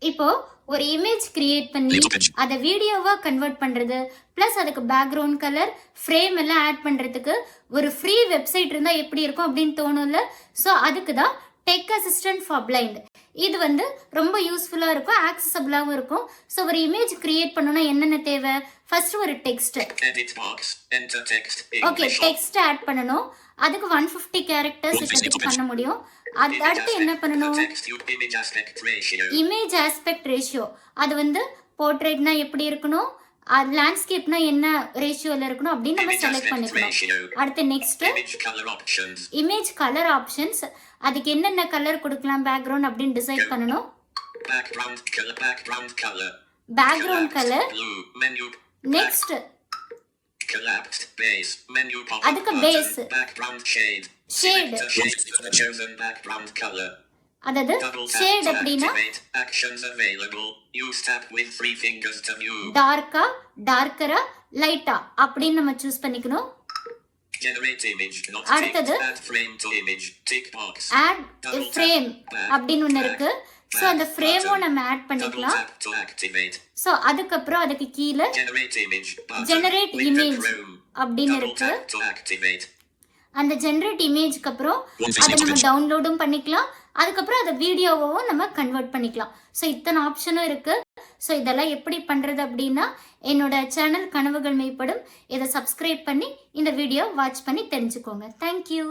இப்போ ஒரு image create பண்ணி அதை வீடியோவா கன்வெர்ட் பண்றது பிளஸ் அதுக்கு பேக்ரவுண்ட் கலர் ஃப்ரேம் எல்லாம் ஆட் பண்றதுக்கு ஒரு ஃப்ரீ வெப்சைட் இருந்தா எப்படி இருக்கும் அப்படின்னு தோணும்ல. ஸோ அதுக்கு தான் டெக் அசிஸ்டன்ட் ஃபார் பிளைண்ட். இது வந்து ரொம்ப யூஸ்ஃபுல்லா இருக்கும், ஆக்சசபிளாகவும் இருக்கும். ஸோ ஒரு இமேஜ் கிரியேட் பண்ணணும்னா என்னென்ன தேவை? ஃபர்ஸ்ட் ஒரு டெக்ஸ்ட். ஓகே, டெக்ஸ்ட் ஆட் பண்ணணும். அதுக்கு 150 கேரக்டர்ஸ் இப்போதைக்கு பண்ண முடியும். அடுத்து என்ன பண்ணணும்? Image aspect ratio. அது வந்து போர்ட்ரேட்னா எப்படி இருக்கணும், லேண்ட்ஸ்கேப்னா என்ன ரேஷியோல இருக்கணும் அப்படின்னு நம்ம செலக்ட் பண்ணிக்கணும். அடுத்து நெக்ஸ்ட் இமேஜ் கலர் ஆப்ஷன்ஸ். அதுக்கு என்னென்ன கலர் கொடுக்கலாம் பேக்ரவுண்ட் அப்படின்னு டிசைட் பண்ணணும். Background colour. நெக்ஸ்ட் அதுக்கு பேஸ் ஷேட். அதாவது ஷேட் அப்படின்னா டார்க்கா, டார்க்கரா, லைட்டா அப்படின்னு நம்ம சூஸ் பண்ணிக்கணும். அடுத்தது ஆட் ஃப்ரேம் அப்படின்னு ஒன்று இருக்கு. ஸோ அந்த ஃப்ரேமும் நம்ம ஆட் பண்ணிக்கலாம். ஸோ அதுக்கப்புறம் அதுக்கு கீழே ஜெனரேட் இமேஜ் அப்படின்னு இருக்கு. அந்த ஜெனரேட் இமேஜ்க்கு அப்புறம் அதை நம்ம டவுன்லோடும் பண்ணிக்கலாம். அதுக்கப்புறம் அதை வீடியோவும் நம்ம கன்வெர்ட் பண்ணிக்கலாம். ஸோ இத்தனை ஆப்ஷனும் இருக்கு. ஸோ இதெல்லாம் எப்படி பண்றது அப்படின்னா என்னோட சேனல் கனவுகள் மெய்ப்படும். இதை சப்ஸ்கிரைப் பண்ணி இந்த வீடியோ வாட்ச் பண்ணி தெரிஞ்சுக்கோங்க. தேங்க்யூ.